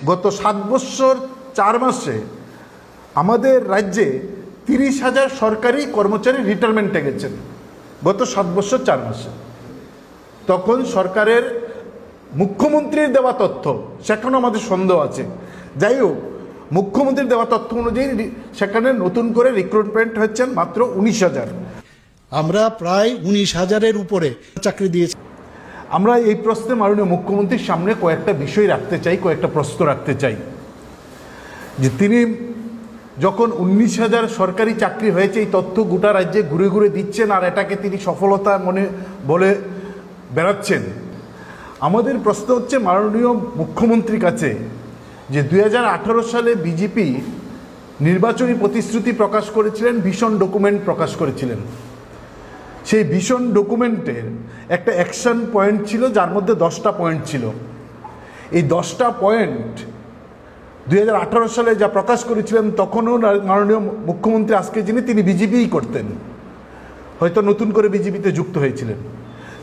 গত 7 বছর 4 মাসে আমাদের রাজ্যে 30,000 সরকারি কর্মচারী রিটায়ারমেন্টে গেছেন গত 7 বছর 4 মাসে। তখন সরকারের মুখ্যমন্ত্রীর দেওয়া তথ্য, সেখানেও আমাদের সন্দেহ আছে। যাই হোক, মুখ্যমন্ত্রীর দেওয়া তথ্য অনুযায়ী সেখানে নতুন করে রিক্রুটমেন্ট হচ্ছেন মাত্র 19,000। আমরা প্রায় 19,000-এর উপরে চাকরি দিয়েছি। আমরা এই প্রশ্নে মাননীয় মুখ্যমন্ত্রীর সামনে কয়েকটা বিষয় রাখতে চাই, কয়েকটা প্রশ্ন রাখতে চাই যে তিনি যখন 19,000 সরকারি চাকরি হয়েছে এই তথ্য গোটা রাজ্যে ঘুরে ঘুরে দিচ্ছেন আর এটাকে তিনি সফলতা মনে বলে বেড়াচ্ছেন। আমাদের প্রশ্ন হচ্ছে মাননীয় মুখ্যমন্ত্রীর কাছে যে 2018 সালে বিজেপি নির্বাচনী প্রতিশ্রুতি প্রকাশ করেছিলেন, ভিশন ডকুমেন্ট প্রকাশ করেছিলেন। সেই ভিশন ডকুমেন্টের একটা অ্যাকশন পয়েন্ট ছিল যার মধ্যে 10টা পয়েন্ট ছিল। এই 10টা পয়েন্ট 2018 সালে যা প্রকাশ করেছিলেন তখনও মাননীয় মুখ্যমন্ত্রী আজকে যিনি তিনি বিজেপিই করতেন, হয়তো নতুন করে বিজেপিতে যুক্ত হয়েছিলেন।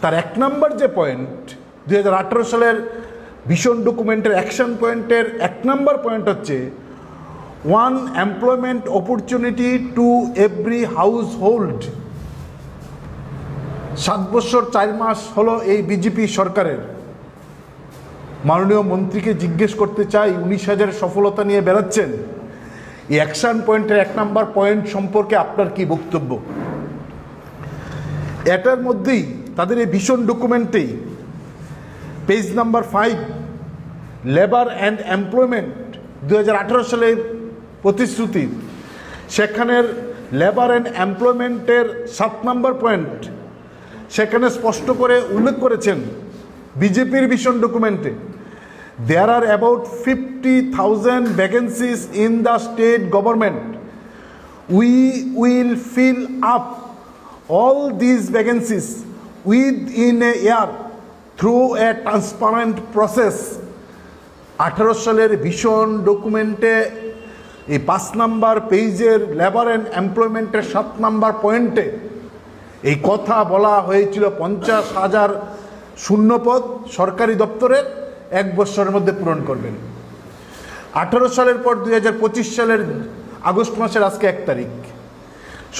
তার 1 নম্বর যে পয়েন্ট 2018 সালের ভিশন ডকুমেন্টের অ্যাকশন পয়েন্টের 1 নম্বর পয়েন্ট হচ্ছে 1 employment opportunity to every house hold. 7 বছর 4 মাস হলো এই বিজেপি সরকারের। মাননীয় মন্ত্রীকে জিজ্ঞেস করতে চাই, 19,000 সফলতা নিয়ে বেড়াচ্ছেন, এই অ্যাকশন পয়েন্টের 1 নম্বর পয়েন্ট সম্পর্কে আপনার কি বক্তব্য? এটার মধ্যেই তাদের এই ভিশন ডকুমেন্টেই page number 5 labour and employment 2018 সালের প্রতিশ্রুতি, সেখানের লেবার অ্যান্ড এমপ্লয়মেন্টের 7 নম্বর পয়েন্ট সেখানে স্পষ্ট করে উল্লেখ করেছেন বিজেপির ভিশন ডকুমেন্টে there are about 50,000 vacancies in the state government. We will fill up all these vacancies within a year through a transparent process. 18 সালের ভিশন ডকুমেন্টে এই 5 নম্বর পেজের লেবার অ্যান্ড এমপ্লয়মেন্টের 7 নম্বর পয়েন্টে এই কথা বলা হয়েছিল 50,000 শূন্যপদ সরকারি দপ্তরের 1 বছরের মধ্যে পূরণ করবেন। 18 সালের পর 2025 সালের আগস্ট মাসের আজকে 1 তারিখ,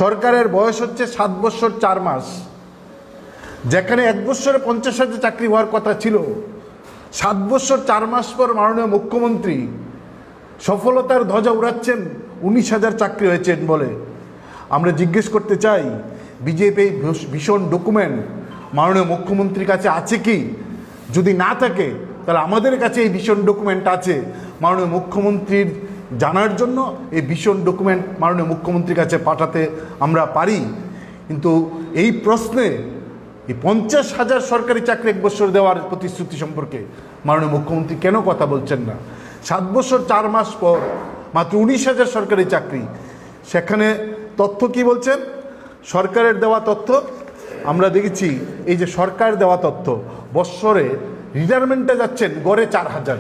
সরকারের বয়স হচ্ছে 7 বছর 4 মাস। যেখানে 1 বছরে 50,000 চাকরি হওয়ার কথা ছিল, 7 বছর 4 মাস পর মাননীয় মুখ্যমন্ত্রী সফলতার ধ্বজা উড়াচ্ছেন 19,000 চাকরি হয়েছেন বলে। আমরা জিজ্ঞেস করতে চাই, বিজেপি ভীষণ ডকুমেন্ট মাননীয় মুখ্যমন্ত্রীর কাছে আছে কি? যদি না থাকে তাহলে আমাদের কাছে এই ভীষণ ডকুমেন্ট আছে, মাননীয় মুখ্যমন্ত্রীর জানার জন্য এই ভীষণ ডকুমেন্ট মাননীয় মুখ্যমন্ত্রীর কাছে পাঠাতে আমরা পারি। কিন্তু এই প্রশ্নে এই 50,000 সরকারি চাকরি 1 বছর দেওয়ার প্রতিশ্রুতি সম্পর্কে মাননীয় মুখ্যমন্ত্রী কেন কথা বলছেন না? 7 বছর 4 মাস পর মাত্র 19,000 সরকারি চাকরি, সেখানে তথ্য কি বলছেন? সরকারের দেওয়া তথ্য আমরা দেখেছি, এই যে সরকার দেওয়া তথ্য, বৎসরে রিটায়ারমেন্টে যাচ্ছেন গড়ে 4,000।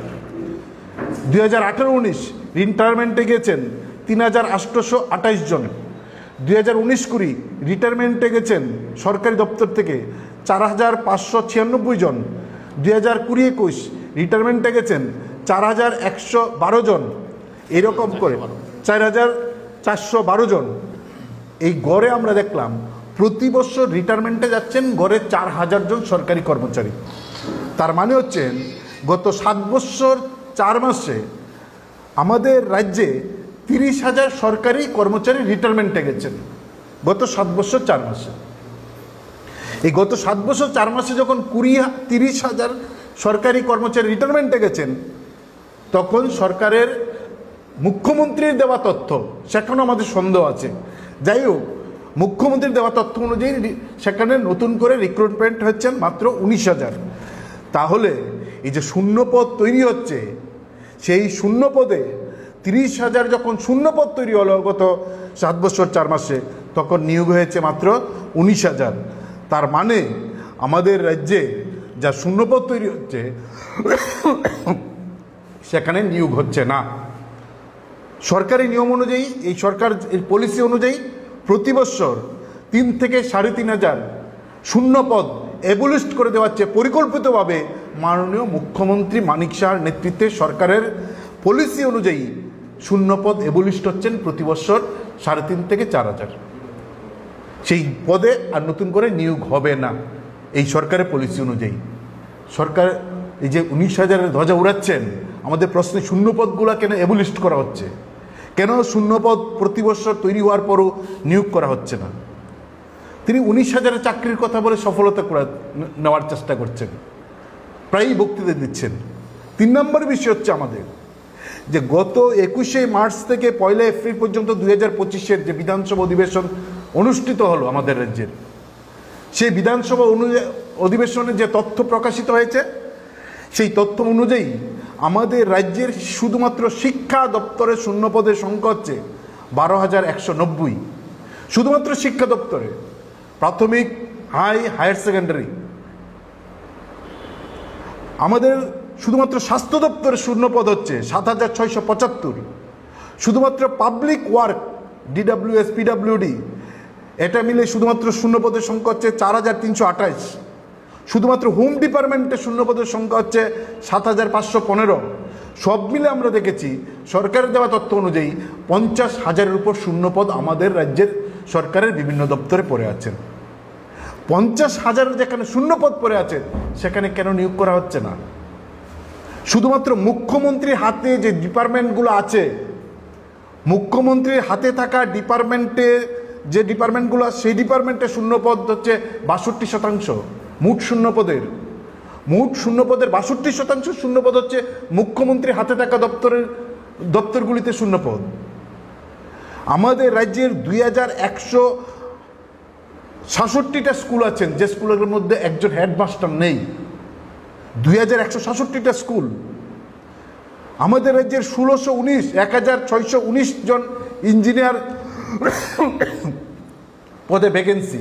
2018-19 রিটায়ারমেন্টে গেছেন 3,828 জন। 2019-20 রিটায়ারমেন্টে গেছেন সরকারি দপ্তর থেকে 4,596 জন। 2020-21 রিটায়ারমেন্টে গেছেন 4,112 জন। এরকম করে 4,412 জন। এই গড়ে আমরা দেখলাম প্রতি বছর রিটায়ারমেন্টে যাচ্ছেন গড়ে 4,000 জন সরকারি কর্মচারী। তার মানে হচ্ছেন গত 7 বছর 4 মাসে আমাদের রাজ্যে 30,000 সরকারি কর্মচারী রিটায়ারমেন্টে গেছেন গত 7 বছর 4 মাসে। এই গত 7 বছর 4 মাসে যখন 30,000 সরকারি কর্মচারী রিটায়ারমেন্টে গেছেন, তখন সরকারের মুখ্যমন্ত্রীর দেওয়া তথ্য, সেখানেও আমাদের সন্দেহ আছে। যাই হোক, মুখ্যমন্ত্রীর দেওয়া তথ্য অনুযায়ী সেখানে নতুন করে রিক্রুটমেন্ট হচ্ছেন মাত্র 19,000। তাহলে এই যে শূন্যপদ তৈরি হচ্ছে, সেই শূন্যপদে 30,000 যখন শূন্যপদ তৈরি হলো গত 7 বছর 4 মাসে, তখন নিয়োগ হয়েছে মাত্র 19,000। তার মানে আমাদের রাজ্যে যা শূন্যপদ তৈরি হচ্ছে সেখানে নিয়োগ হচ্ছে না। সরকারি নিয়ম অনুযায়ী, এই সরকার পলিসি অনুযায়ী প্রতি বছর 3 থেকে 3,500 শূন্যপদ অ্যাবলিস্ট করে দেওয়া হচ্ছে পরিকল্পিতভাবে মাননীয় মুখ্যমন্ত্রী মানিক সাহার নেতৃত্বে সরকারের পলিসি অনুযায়ী শূন্যপদ এবলিস্ট হচ্ছেন প্রতি বছর 3.5 থেকে 4,000। সেই পদে আর নতুন করে নিয়োগ হবে না এই সরকারের পলিসি অনুযায়ী। সরকার এই যে 19,000-এর ধ্বজা উড়াচ্ছেন, আমাদের প্রশ্নে শূন্যপদগুলো কেন এবলিস্ট করা হচ্ছে, কেন শূন্যপদ প্রতি বছর তৈরি হওয়ার পরও নিয়োগ করা হচ্ছে না? তিনি 19,000-এর চাকরির কথা বলে সফলতা নেওয়ার চেষ্টা করছেন, প্রায়ই বক্তৃতা দিচ্ছেন। 3 নম্বর বিষয় হচ্ছে আমাদের যে গত 21শে মার্চ থেকে 1 এপ্রিল পর্যন্ত 2025-এর যে বিধানসভা অধিবেশন অনুষ্ঠিত হলো আমাদের রাজ্যের, সেই বিধানসভা অধিবেশনে যে তথ্য প্রকাশিত হয়েছে, সেই তথ্য অনুযায়ী আমাদের রাজ্যের শুধুমাত্র শিক্ষা দপ্তরের শূন্যপদের সংখ্যা হচ্ছে 12,190। শুধুমাত্র শিক্ষা দপ্তরে, প্রাথমিক, হায়ার সেকেন্ডারি। আমাদের শুধুমাত্র স্বাস্থ্য দপ্তরের শূন্যপদ হচ্ছে 7,675। শুধুমাত্র পাবলিক ওয়ার্ক, DWS, PWD, এটা মিলে শুধুমাত্র শূন্যপদের সংখ্যা হচ্ছে 4,328। শুধুমাত্র হোম ডিপার্টমেন্টের শূন্যপদের সংখ্যা হচ্ছে 7,515। সব মিলে আমরা দেখেছি সরকারের দেওয়া তথ্য অনুযায়ী 50,000-এর উপর শূন্যপদ আমাদের রাজ্যের সরকারের বিভিন্ন দপ্তরে পড়ে আছেন। 50,000 যেখানে শূন্যপদ পড়ে আছে, সেখানে কেন নিয়োগ করা হচ্ছে না? শুধুমাত্র মুখ্যমন্ত্রীর হাতে যে ডিপার্টমেন্টগুলো আছে, মুখ্যমন্ত্রীর হাতে থাকা ডিপার্টমেন্টে যে ডিপার্টমেন্টগুলো, সেই ডিপার্টমেন্টের শূন্যপদ হচ্ছে 62%। মোট শূন্যপদের 62% শূন্যপদ হচ্ছে মুখ্যমন্ত্রীর হাতে থাকা দপ্তরগুলিতে শূন্যপদ। আমাদের রাজ্যের 2,166টা স্কুল আছেন, যে স্কুলের মধ্যে একজন হেডমাস্টার নেই। 2,166টা স্কুল। আমাদের রাজ্যের 1,619 জন ইঞ্জিনিয়ার পদে ভ্যাকেন্সি,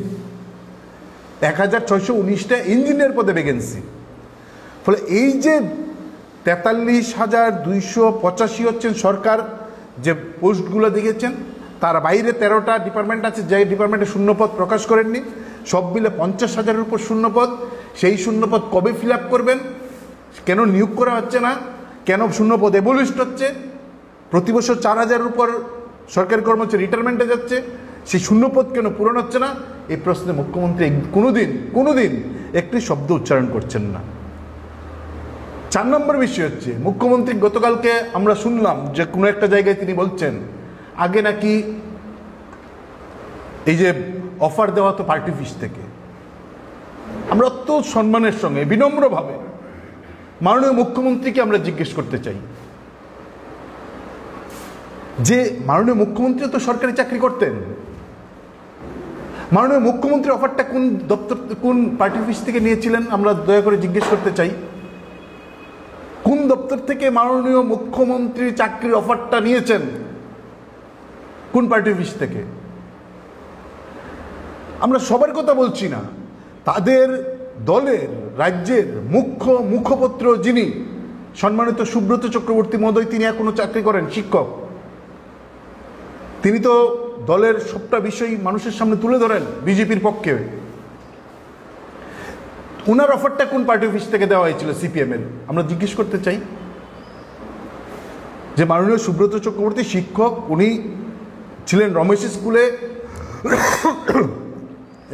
1,619টা ইঞ্জিনিয়ার পদে ভ্যাকেন্সি। ফলে এই যে 43,285 হচ্ছেন সরকার যে পোস্টগুলো দিয়েছেন, তার বাইরে 13টা ডিপার্টমেন্ট আছে যে ডিপার্টমেন্টে শূন্যপদ প্রকাশ করেননি। সব মিলে 50,000-এর উপর শূন্যপদ। সেই শূন্যপদ কবে ফিল আপ করবেন? কেন নিয়োগ করা হচ্ছে না? কেন শূন্যপদ এবলিস্ট হচ্ছে? প্রতি বছর 4,000-এর উপর সরকারি কর্মচারী রিটায়ারমেন্টে যাচ্ছে, সেই শূন্যপদ কেন পূরণ হচ্ছে না? এই প্রশ্নে মুখ্যমন্ত্রী কোনোদিন একটি শব্দ উচ্চারণ করছেন না। 4 নম্বর বিষয় হচ্ছে, মুখ্যমন্ত্রী গতকালকে আমরা শুনলাম যে কোনো একটা জায়গায় তিনি বলছেন আগে নাকি এই যে অফার দেওয়া তো পার্টি অফিস থেকে। আমরা অত্যন্ত সম্মানের সঙ্গে বিনম্রভাবে মাননীয় মুখ্যমন্ত্রীকে আমরা জিজ্ঞেস করতে চাই যে মাননীয় মুখ্যমন্ত্রী তো সরকারি চাকরি করতেন, মাননীয় মুখ্যমন্ত্রী অফারটা কোন পার্টি অফিস থেকে নিয়েছিলেন? আমরা দয়া করে জিজ্ঞেস করতে চাই, কোন দপ্তর থেকে মাননীয় মুখ্যমন্ত্রী চাকরির অফারটা নিয়েছেন? কোন পার্টি অফিস থেকে? আমরা সবার কথা বলছি না, তাদের দলের রাজ্যের মুখপত্র যিনি সম্মানিত সুব্রত চক্রবর্তী মহোদয়, তিনি এখনো চাকরি করেন, শিক্ষক। তিনি তো দলের সবটা বিষয় মানুষের সামনে তুলে ধরেন বিজেপির পক্ষে। ওনার অফারটা কোন পার্টি অফিস থেকে দেওয়া হয়েছিল? CPM এর। আমরা জিজ্ঞেস করতে চাই যে মাননীয় সুব্রত চক্রবর্তী শিক্ষক, উনি ছিলেন রমেশ স্কুলে,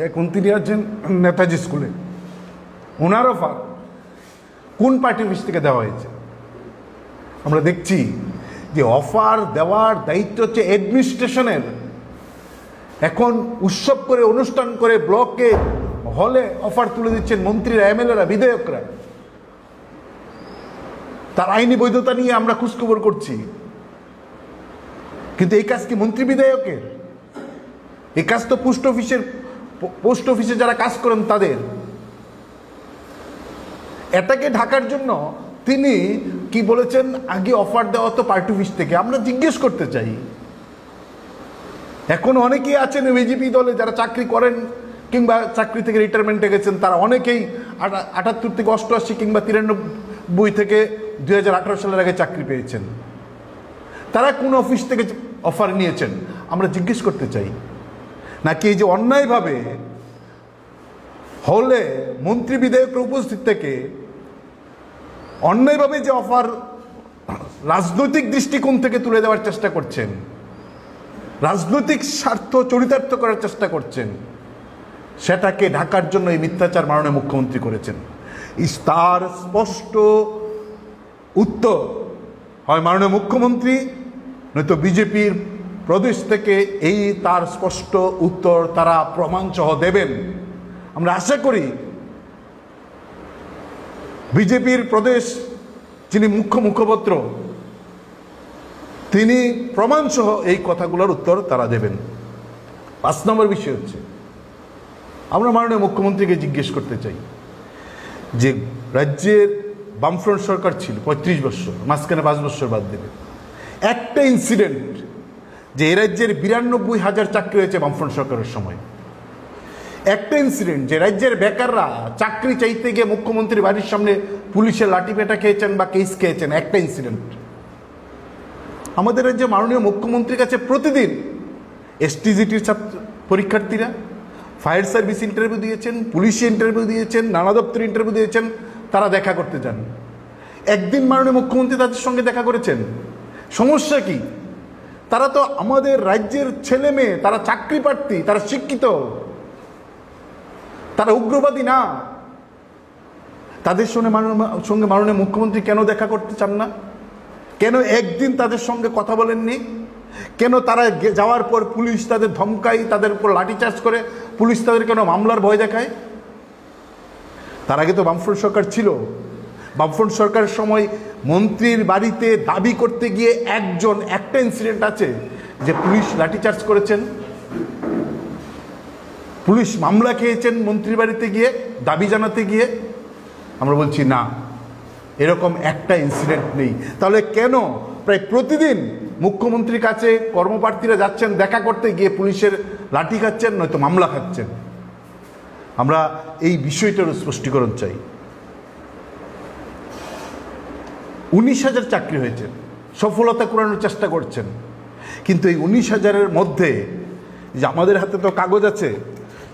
এখন তিনি আছেন নেতাজি স্কুলে। ওনার অফার কোন পার্টি অফিস থেকে দেওয়া হয়েছে? আমরা দেখছি যে অফার দেওয়ার দায়িত্ব হচ্ছে অ্যাডমিনিস্ট্রেশনের। এখন উৎসব করে, অনুষ্ঠান করে, ব্লকে হলে অফার তুলে দিচ্ছেন মন্ত্রীরা, MLA-রা, বিধায়করা। তার আইনি বৈধতা নিয়ে আমরা খোঁজখবর করছি, কিন্তু এই কাজ কি মন্ত্রী বিধায়কের? এই কাজ তো পোস্ট অফিসে যারা কাজ করেন তাদের। এটাকে ঢাকার জন্য তিনি কি বলেছেন, আগে অফার দেওয়া তো পার্টি অফিস থেকে। আমরা জিজ্ঞেস করতে চাই, এখন অনেকেই আছেন বিজেপি দলে যারা চাকরি করেন কিংবা চাকরি থেকে রিটায়ারমেন্টে গেছেন, তারা অনেকেই 78 থেকে 88 কিংবা 93 থেকে 2018 সালের আগে চাকরি পেয়েছেন। তারা কোন অফিস থেকে অফার নিয়েছেন আমরা জিজ্ঞেস করতে চাই। নাকি এই যে অন্যায়ভাবে হলে মন্ত্রী বিধায়কের উপস্থিত থেকে অন্যায়ভাবে যে অফার রাজনৈতিক দৃষ্টিকোণ থেকে তুলে দেওয়ার চেষ্টা করছেন, রাজনৈতিক স্বার্থ চরিতার্থ করার চেষ্টা করছেন, সেটাকে ঢাকার জন্য এই মিথ্যাচার মাননীয় মুখ্যমন্ত্রী করেছেন। তার স্পষ্ট উত্তর হয় মাননীয় মুখ্যমন্ত্রী নয়তো বিজেপির প্রদেশ থেকে এই তার স্পষ্ট উত্তর তারা প্রমাণসহ দেবেন। আমরা আশা করি বিজেপির প্রদেশ যিনি মুখ্যপত্র তিনি প্রমাণসহ এই কথাগুলোর উত্তর তারা দেবেন। 5 নম্বর বিষয় হচ্ছে, আমরা মাননীয় মুখ্যমন্ত্রীকে জিজ্ঞেস করতে চাই যে রাজ্যের বামফ্রন্ট সরকার ছিল 35 বছর, মাঝখানে 5 বছর বাদ দেবে, একটা ইনসিডেন্ট যে এই রাজ্যের 92,000 চাকরি হয়েছে বামফ্রন্ট সরকারের সময়, একটা ইনসিডেন্ট যে রাজ্যের বেকাররা চাকরি চাইতে গিয়ে মুখ্যমন্ত্রী বাড়ির সামনে পুলিশের লাঠিপেটা খেয়েছেন বা কেস খেয়েছেন, একটা ইনসিডেন্ট। আমাদের রাজ্যে মাননীয় মুখ্যমন্ত্রীর কাছে প্রতিদিন এসটিজিটির পরীক্ষার্থীরা ফায়ার সার্ভিস ইন্টারভিউ দিয়েছেন, পুলিশে ইন্টারভিউ দিয়েছেন, নানা দপ্তরে ইন্টারভিউ দিয়েছেন, তারা দেখা করতে যান। একদিন মাননীয় মুখ্যমন্ত্রী তাদের সঙ্গে দেখা করেছেন। সমস্যা কি? তারা তো আমাদের রাজ্যের ছেলে মেয়ে, তারা চাকরি প্রার্থী, তারা শিক্ষিত, তারা উগ্রবাদী না। তাদের সঙ্গে মাননীয় মুখ্যমন্ত্রী কেন দেখা করতে চান না? কেন একদিন তাদের সঙ্গে কথা বলেননি? কেন তারা যাওয়ার পর পুলিশ তাদের ধমকায়, তাদের উপর লাঠিচার্জ করে, পুলিশ তাদের কেন মামলার ভয় দেখায়? তার আগে তো বামফ্রন্ট সরকার ছিল। বামফ্রন্ট সরকারের সময় মন্ত্রীর বাড়িতে দাবি করতে গিয়ে একটা ইনসিডেন্ট আছে যে পুলিশ লাঠিচার্জ করেছেন, পুলিশ মামলা খেয়েছেন মন্ত্রীর বাড়িতে গিয়ে দাবি জানাতে গিয়ে। আমরা বলছি না, এরকম একটা ইনসিডেন্ট নেই। তাহলে কেন প্রায় প্রতিদিন মুখ্যমন্ত্রীর কাছে কর্মপ্রার্থীরা যাচ্ছেন, দেখা করতে গিয়ে পুলিশের লাঠি খাচ্ছেন, নয়তো মামলা খাচ্ছেন? আমরা এই বিষয়টার স্পষ্টীকরণ চাই। 19,000 চাকরি হয়েছে, সফলতা করানোর চেষ্টা করছেন, কিন্তু এই 19,000-এর মধ্যে যে আমাদের হাতে তো কাগজ আছে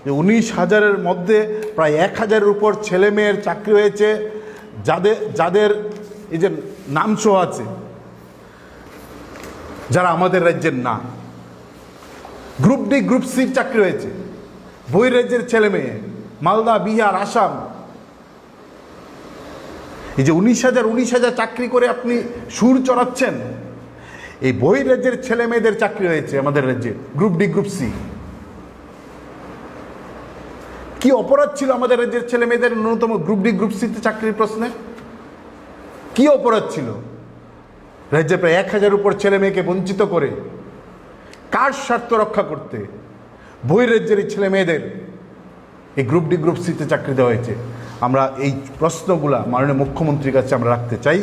যে 19,000-এর মধ্যে প্রায় 1,000-এর উপর ছেলে মেয়ের চাকরি হয়েছে যাদের এই যে নাম সহ আছে, যারা আমাদের রাজ্যের না। গ্রুপ ডি গ্রুপ সির চাকরি হয়েছে, বহিরাজ্যের ছেলে মেয়ে, মালদা, বিহার, আসাম। এই যে 19,000 চাকরি করে আপনি সুর চড়াচ্ছেন, এই বহিরাজ্যের ছেলে মেয়েদের চাকরি হয়েছে আমাদের রাজ্যে গ্রুপ ডি গ্রুপ সি। কি অপরাধ ছিল আমাদের রাজ্যের ছেলে মেয়েদের ন্যূনতম গ্রুপ ডি গ্রুপ সিতে চাকরির প্রশ্নে? কি অপরাধ ছিল? রাজ্যে প্রায় 1,000 উপর ছেলে মেয়েকে বঞ্চিত করে কার স্বার্থ রক্ষা করতে বহিরাজ্যের এই ছেলে মেয়েদের এই গ্রুপ ডি গ্রুপ সিতে চাকরি দেওয়া হয়েছে? আমরা এই প্রশ্নগুলা মাননীয় মুখ্যমন্ত্রীর কাছে আমরা রাখতে চাই।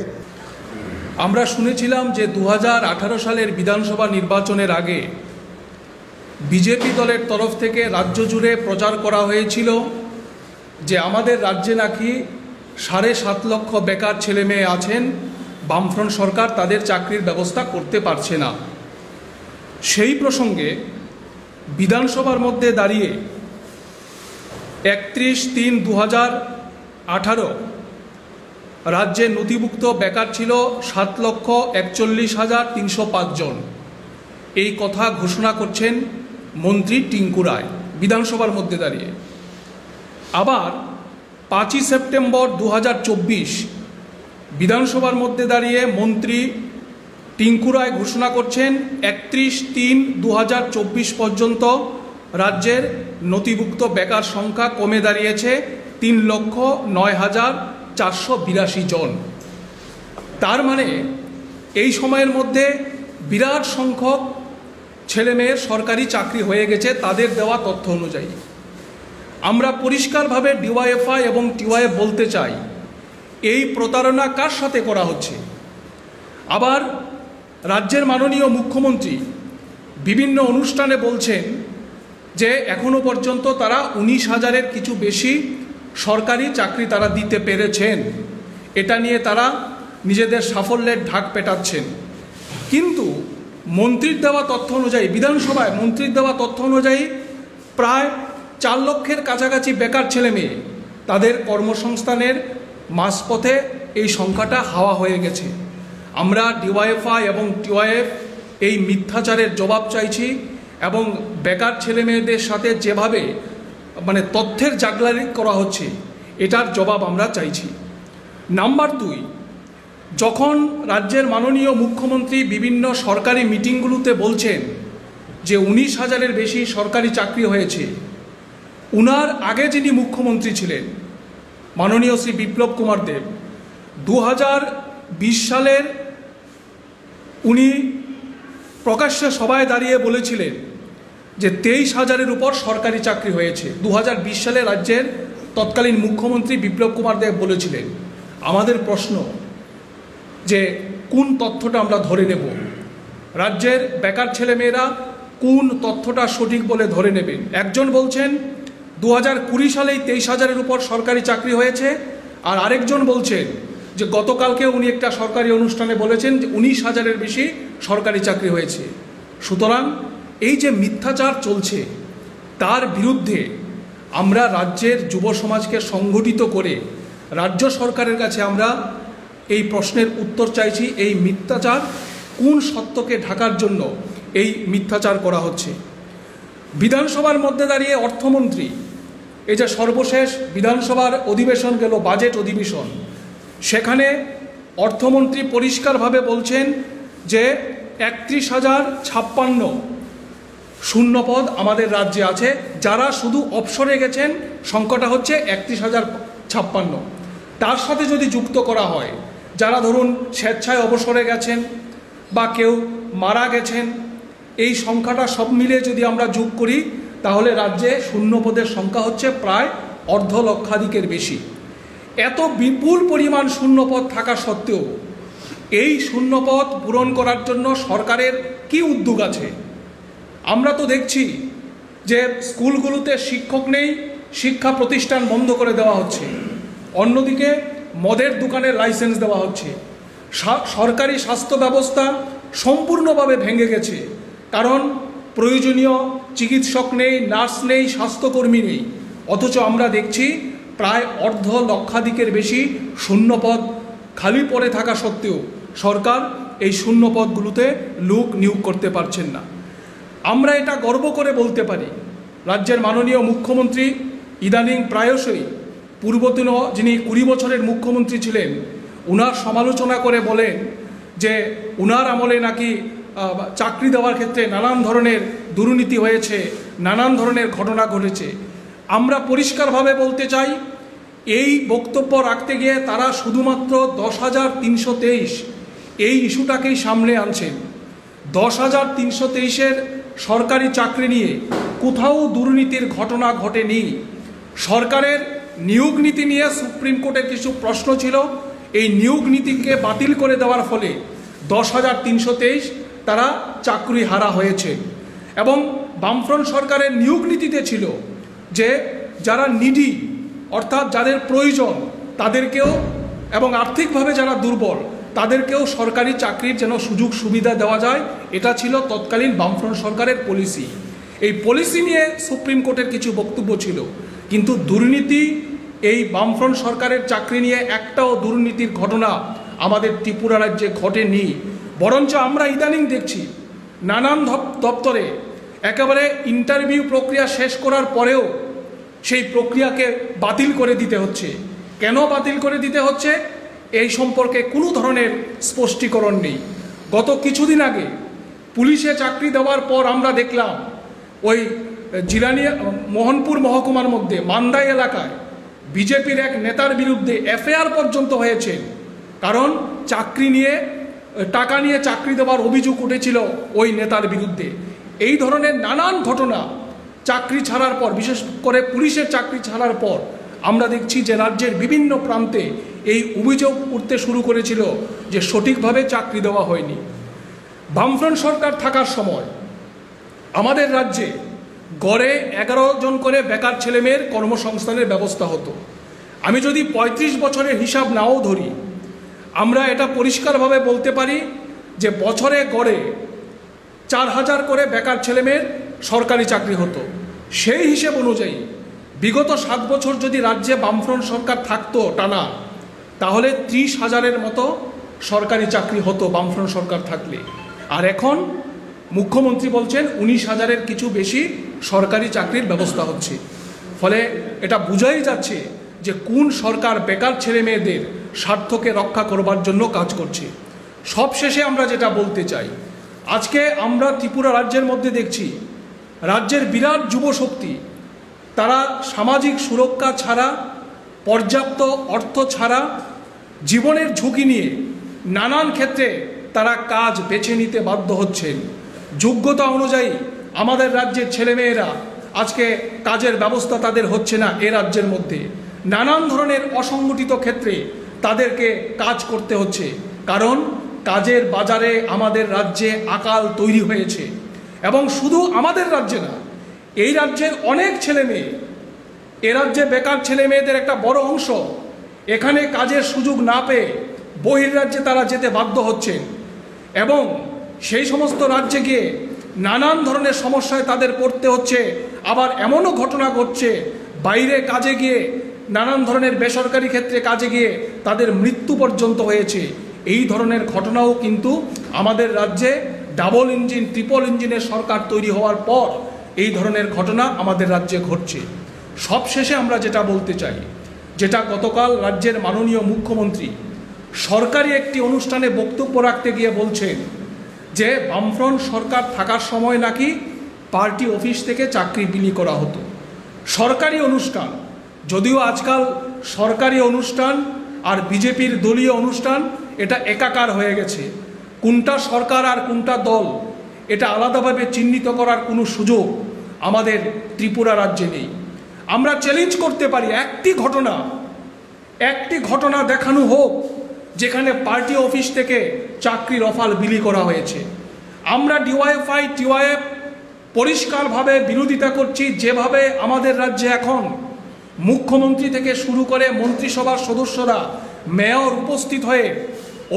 আমরা শুনেছিলাম যে 2018 সালের বিধানসভা নির্বাচনের আগে বিজেপি দলের তরফ থেকে রাজ্য জুড়ে প্রচার করা হয়েছিল যে আমাদের রাজ্যে নাকি 7.5 লক্ষ বেকার ছেলে মেয়ে আছেন, বামফ্রন্ট সরকার তাদের চাকরির ব্যবস্থা করতে পারছে না। সেই প্রসঙ্গে বিধানসভার মধ্যে দাঁড়িয়ে 31/3/2018 রাজ্যে নথিভুক্ত বেকার ছিল 7,41,305 জন। এই কথা ঘোষণা করছেন মন্ত্রী টিঙ্কু রায় বিধানসভার মধ্যে দাঁড়িয়ে। আবার 5 সেপ্টেম্বর 2024 বিধানসভার মধ্যে দাঁড়িয়ে মন্ত্রী টিঙ্কু রায় ঘোষণা করছেন 31/3/2024 পর্যন্ত রাজ্যের নথিভুক্ত বেকার সংখ্যা কমে দাঁড়িয়েছে 3,09,482 জন। তার মানে এই সময়ের মধ্যে বিরাট সংখ্যক ছেলেমেয়ের সরকারি চাকরি হয়ে গেছে তাদের দেওয়া তথ্য অনুযায়ী। আমরা পরিষ্কারভাবে ডিওয়াইএফআই এবং টিওয়াইএফ বলতে চাই, এই প্রতারণা কার সাথে করা হচ্ছে? আবার রাজ্যের মাননীয় মুখ্যমন্ত্রী বিভিন্ন অনুষ্ঠানে বলছেন যে এখনো পর্যন্ত তারা 19,000-এর কিছু বেশি সরকারি চাকরি তারা দিতে পেরেছেন। এটা নিয়ে তারা নিজেদের সাফল্যের ঢাক পেটাচ্ছেন। কিন্তু মন্ত্রীর দেওয়া তথ্য অনুযায়ী, বিধানসভায় মন্ত্রীর দেওয়া তথ্য অনুযায়ী প্রায় 4 লক্ষের কাছাকাছি বেকার ছেলে মেয়ে, তাদের কর্মসংস্থানের মাঝপথে এই সংখ্যাটা হাওয়া হয়ে গেছে। আমরা ডিওয়াইএফআই এবং টিওয়াইএফ এই মিথ্যাচারের জবাব চাইছি এবং বেকার ছেলেমেয়েদের সাথে যেভাবে তথ্যের জাগলারি করা হচ্ছে এটার জবাব আমরা চাইছি। নাম্বার 2, যখন রাজ্যের মাননীয় মুখ্যমন্ত্রী বিভিন্ন সরকারি মিটিংগুলোতে বলছেন যে 19,000-এর বেশি সরকারি চাকরি হয়েছে, উনার আগে যিনি মুখ্যমন্ত্রী ছিলেন মাননীয় শ্রী বিপ্লব কুমার দেব 2020 সালের উনি প্রকাশ্যে সভায় দাঁড়িয়ে বলেছিলেন যে 23,000-এর উপর সরকারি চাকরি হয়েছে। 2020 সালে রাজ্যের তৎকালীন মুখ্যমন্ত্রী বিপ্লব কুমার দেব বলেছিলেন। আমাদের প্রশ্ন যে কোন তথ্যটা আমরা ধরে নেব, রাজ্যের বেকার ছেলেমেয়েরা কোন তথ্যটা সঠিক বলে ধরে নেবেন? একজন বলছেন 2020 সালেই 23,000-এর উপর সরকারি চাকরি হয়েছে, আর আরেকজন বলছেন যে গতকালকে উনি একটা সরকারি অনুষ্ঠানে বলেছেন যে 19,000-এর বেশি সরকারি চাকরি হয়েছে। সুতরাং এই যে মিথ্যাচার চলছে তার বিরুদ্ধে আমরা রাজ্যের যুব সমাজকে সংগঠিত করে রাজ্য সরকারের কাছে আমরা এই প্রশ্নের উত্তর চাইছি, এই মিথ্যাচার কোন সত্যকে ঢাকার জন্য এই মিথ্যাচার করা হচ্ছে। বিধানসভার মধ্যে দাঁড়িয়ে অর্থমন্ত্রী এই যে সর্বশেষ বিধানসভার অধিবেশন গেল, বাজেট অধিবেশন, সেখানে অর্থমন্ত্রী পরিষ্কারভাবে বলছেন যে 31,056 শূন্যপদ আমাদের রাজ্যে আছে, যারা শুধু অবসরে গেছেন সংখ্যাটা হচ্ছে 31,056। তার সাথে যদি যুক্ত করা হয় যারা ধরুন স্বেচ্ছায় অবসরে গেছেন বা কেউ মারা গেছেন, এই সংখ্যাটা সব মিলিয়ে যদি আমরা যোগ করি তাহলে রাজ্যে শূন্যপদের সংখ্যা হচ্ছে প্রায় 2,00,000 বেশি। এত বিপুল পরিমাণ শূন্যপদ থাকা সত্ত্বেও এই শূন্যপদ পূরণ করার জন্য সরকারের কি উদ্যোগ আছে? আমরা তো দেখছি যে স্কুলগুলোতে শিক্ষক নেই, শিক্ষা প্রতিষ্ঠান বন্ধ করে দেওয়া হচ্ছে, অন্যদিকে মদের দোকানের লাইসেন্স দেওয়া হচ্ছে, সরকারি স্বাস্থ্য ব্যবস্থা সম্পূর্ণভাবে ভেঙে গেছে, কারণ প্রয়োজনীয় চিকিৎসক নেই, নার্স নেই, স্বাস্থ্যকর্মী নেই। অথচ আমরা দেখছি প্রায় 2,00,000-এর বেশি শূন্যপদ খালি পড়ে থাকা সত্ত্বেও সরকার এই শূন্যপদগুলোতে লোক নিয়োগ করতে পারছেন না। আমরা এটা গর্ব করে বলতে পারি, রাজ্যের মাননীয় মুখ্যমন্ত্রী ইদানিং প্রায়শই পূর্বতন যিনি 20 বছরের মুখ্যমন্ত্রী ছিলেন উনার সমালোচনা করে বলেন যে উনার আমলে নাকি চাকরি দেওয়ার ক্ষেত্রে নানান ধরনের দুর্নীতি হয়েছে, নানান ধরনের ঘটনা ঘটেছে। আমরা পরিষ্কারভাবে বলতে চাই, এই বক্তব্য রাখতে গিয়ে তারা শুধুমাত্র 10,323 এই ইস্যুটাকেই সামনে আনছেন। 10,323-এর সরকারি চাকরি নিয়ে কোথাও দুর্নীতির ঘটনা ঘটেনি। সরকারের নিয়োগ নীতি নিয়ে সুপ্রিম কোর্টের কিছু প্রশ্ন ছিল, এই নিয়োগ নীতিকে বাতিল করে দেওয়ার ফলে 10,323 তারা চাকরি হারা হয়েছে। এবং বামফ্রন্ট সরকারের নিয়োগ নীতিতে ছিল যে যারা নিডি অর্থাৎ যাদের প্রয়োজন তাদেরকেও এবং আর্থিকভাবে যারা দুর্বল তাদেরকেও সরকারি চাকরির যেন সুযোগ সুবিধা দেওয়া যায়, এটা ছিল তৎকালীন বামফ্রন্ট সরকারের পলিসি। এই পলিসি নিয়ে সুপ্রিম কোর্টের কিছু বক্তব্য ছিল, কিন্তু দুর্নীতি এই বামফ্রন্ট সরকারের চাকরি নিয়ে একটাও দুর্নীতির ঘটনা আমাদের ত্রিপুরা রাজ্যে ঘটেনি। বরঞ্চ আমরা ইদানিং দেখছি নানান দপ্তরে একেবারে ইন্টারভিউ প্রক্রিয়া শেষ করার পরেও সেই প্রক্রিয়াকে বাতিল করে দিতে হচ্ছে। কেন বাতিল করে দিতে হচ্ছে এই সম্পর্কে কোনো ধরনের স্পষ্টীকরণ নেই। গত কিছুদিন আগে পুলিশে চাকরি দেওয়ার পর আমরা দেখলাম ওই জিরানি মোহনপুর মহকুমার মধ্যে মান্দাই এলাকায় বিজেপির এক নেতার বিরুদ্ধে এফআইআর পর্যন্ত হয়েছে, কারণ চাকরি নিয়ে টাকা নিয়ে চাকরি দেওয়ার অভিযোগ উঠেছিল ওই নেতার বিরুদ্ধে। এই ধরনের নানান ঘটনা চাকরি ছাড়ার পর, বিশেষ করে পুলিশের চাকরি ছাড়ার পর আমরা দেখছি যে রাজ্যের বিভিন্ন প্রান্তে এই অভিযোগ উঠতে শুরু করেছিল যে সঠিকভাবে চাকরি দেওয়া হয়নি। বামফ্রন্ট সরকার থাকার সময় আমাদের রাজ্যে গড়ে 11 জন করে বেকার ছেলেমেয়ের কর্মসংস্থানের ব্যবস্থা হতো। আমি যদি 35 বছরের হিসাব নাও ধরি, আমরা এটা পরিষ্কারভাবে বলতে পারি যে বছরে গড়ে 4,000 করে বেকার ছেলেমেয়ের সরকারি চাকরি হতো। সেই হিসেব অনুযায়ী বিগত 7 বছর যদি রাজ্যে বামফ্রন্ট সরকার থাকতো টানা, তাহলে 30,000-এর মতো সরকারি চাকরি হতো বামফ্রন্ট সরকার থাকলে, আর এখন মুখ্যমন্ত্রী বলছেন 19,000-এর কিছু বেশি সরকারি চাকরির ব্যবস্থা হচ্ছে। ফলে এটা বোঝাই যাচ্ছে যে কোন সরকার বেকার ছেলে মেয়েদের স্বার্থকে রক্ষা করবার জন্য কাজ করছে। সবশেষে আমরা যেটা বলতে চাই, আজকে আমরা ত্রিপুরা রাজ্যের মধ্যে দেখছি রাজ্যের বিরাট যুবশক্তি, তারা সামাজিক সুরক্ষা ছাড়া, পর্যাপ্ত অর্থ ছাড়া, জীবনের ঝুঁকি নিয়ে নানান ক্ষেত্রে তারা কাজ বেছে নিতে বাধ্য হচ্ছেন। যোগ্যতা অনুযায়ী আমাদের রাজ্যের ছেলেমেয়েরা আজকে কাজের ব্যবস্থা তাদের হচ্ছে না। এ রাজ্যের মধ্যে নানান ধরনের অসংগঠিত ক্ষেত্রে তাদেরকে কাজ করতে হচ্ছে, কারণ কাজের বাজারে আমাদের রাজ্যে আকাল তৈরি হয়েছে। এবং শুধু আমাদের রাজ্যে না, এই রাজ্যের অনেক ছেলে মেয়ে, এ রাজ্যে বেকার ছেলে মেয়েদের একটা বড় অংশ এখানে কাজের সুযোগ না পেয়ে বহির্রাজ্যে তারা যেতে বাধ্য হচ্ছেন, এবং সেই সমস্ত রাজ্যে গিয়ে নানান ধরনের সমস্যায় তাদের পড়তে হচ্ছে। আবার এমনও ঘটনা ঘটছে, বাইরে কাজে গিয়ে নানান ধরনের বেসরকারি ক্ষেত্রে কাজে গিয়ে তাদের মৃত্যু পর্যন্ত হয়েছে। এই ধরনের ঘটনাও কিন্তু আমাদের রাজ্যে ডাবল ইঞ্জিন, ট্রিপল ইঞ্জিনের সরকার তৈরি হওয়ার পর এই ধরনের ঘটনা আমাদের রাজ্যে ঘটছে। সবশেষে আমরা যেটা বলতে চাই, যেটা গতকাল রাজ্যের মাননীয় মুখ্যমন্ত্রী সরকারি একটি অনুষ্ঠানে বক্তব্য রাখতে গিয়ে বলছেন যে বামফ্রন্ট সরকার থাকার সময় নাকি পার্টি অফিস থেকে চাকরি বিলি করা হতো। সরকারি অনুষ্ঠান, যদিও আজকাল সরকারি অনুষ্ঠান আর বিজেপির দলীয় অনুষ্ঠান এটা একাকার হয়ে গেছে। কোনটা সরকার আর কোনটা দল এটা আলাদাভাবে চিহ্নিত করার কোনো সুযোগ আমাদের ত্রিপুরা রাজ্যে নেই। আমরা চ্যালেঞ্জ করতে পারি, একটি ঘটনা দেখানো হোক যেখানে পার্টি অফিস থেকে চাকরির অফার বিলি করা হয়েছে। আমরা ডিওয়াইএফআই, টিওয়াইএফ পরিষ্কারভাবে বিরোধিতা করছি যেভাবে আমাদের রাজ্যে এখন মুখ্যমন্ত্রী থেকে শুরু করে মন্ত্রিসভার সদস্যরা, মেয়র উপস্থিত হয়ে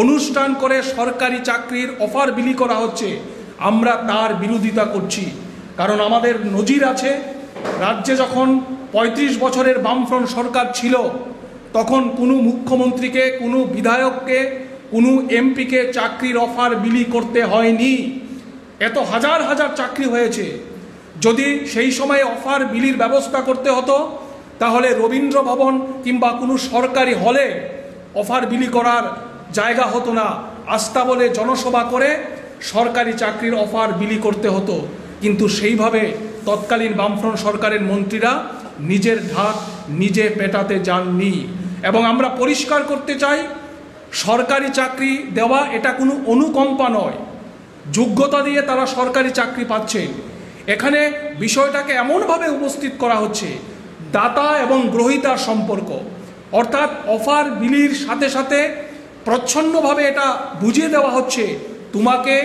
অনুষ্ঠান করে সরকারি চাকরির অফার বিলি করা হচ্ছে। আমরা তার বিরোধিতা করছি, কারণ আমাদের নজির আছে, রাজ্যে যখন 35 বছরের বামফ্রন্ট সরকার ছিল তখন কোনো মুখ্যমন্ত্রীকে, কোনো বিধায়ককে, কোনো এমপিকে চাকরির অফার বিলি করতে হয়নি। এত হাজার হাজার চাকরি হয়েছে। যদি সেই সময় অফার বিলির ব্যবস্থা করতে হতো তাহলে রবীন্দ্র ভবন কিংবা কোনো সরকারি হলে অফার বিলি করার জায়গা হতো না, আস্তাবলে জনসভা করে সরকারি চাকরির অফার বিলি করতে হতো। কিন্তু সেইভাবে তৎকালীন বামফ্রন্ট সরকারের মন্ত্রীরা নিজের ঢাক নিজে পেটাতে যাননি। এবং আমরা পরিষ্কার করতে চাই, সরকারি চাকরি দেওয়া এটা কোনো অনুকম্পা নয়, যোগ্যতা দিয়ে তারা সরকারি চাকরি পাচ্ছেন। এখানে বিষয়টাকে এমনভাবে উপস্থিত করা হচ্ছে দাতা এবং গ্রহীতার সম্পর্ক, অর্থাৎ অফার বিলির সাথে সাথে প্রচ্ছন্নভাবে এটা বুঝিয়ে দেওয়া হচ্ছে তোমাকে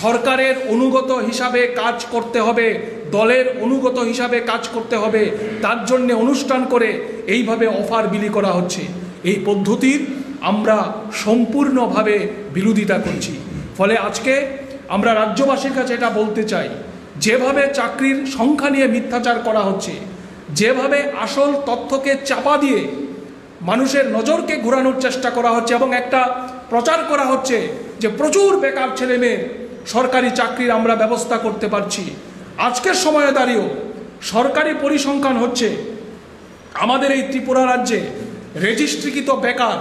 সরকারের অনুগত হিসাবে কাজ করতে হবে, দলের অনুগত হিসাবে কাজ করতে হবে, তার জন্য অনুষ্ঠান করে এইভাবে অফার বিলি করা হচ্ছে। এই পদ্ধতির আমরা সম্পূর্ণভাবে বিরোধিতা করছি। ফলে আজকে আমরা রাজ্যবাসীর কাছে এটা বলতে চাই, যেভাবে চাকরির সংখ্যা নিয়ে মিথ্যাচার করা হচ্ছে, যেভাবে আসল তথ্যকে চাপা দিয়ে মানুষের নজরকে ঘোরানোর চেষ্টা করা হচ্ছে এবং একটা প্রচার করা হচ্ছে যে প্রচুর বেকার ছেলে মেয়ে সরকারি চাকরির আমরা ব্যবস্থা করতে পারছি। আজকের সময়ে দাঁড়িয়েও সরকারি পরিসংখ্যান হচ্ছে আমাদের এই ত্রিপুরা রাজ্যে রেজিস্ট্রিকৃত বেকার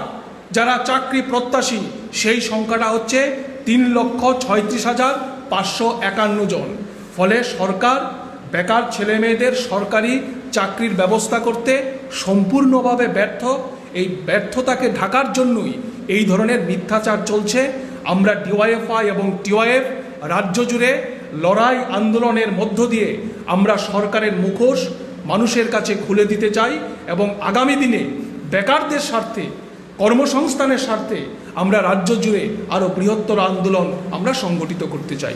যারা চাকরি প্রত্যাশী সেই সংখ্যাটা হচ্ছে 3,36,551 জন। ফলে সরকার বেকার ছেলে মেয়েদের সরকারি চাকরির ব্যবস্থা করতে সম্পূর্ণভাবে ব্যর্থ। এই ব্যর্থতাকে ঢাকার জন্যই এই ধরনের মিথ্যাচার চলছে। আমরা ডিওয়াইএফআই এবং টিওয়াইএফ রাজ্য জুড়ে লড়াই আন্দোলনের মধ্য দিয়ে আমরা সরকারের মুখোশ মানুষের কাছে খুলে দিতে চাই এবং আগামী দিনে বেকারদের স্বার্থে, কর্মসংস্থানের স্বার্থে আমরা রাজ্য জুড়ে আরও বৃহত্তর আন্দোলন আমরা সংগঠিত করতে চাই।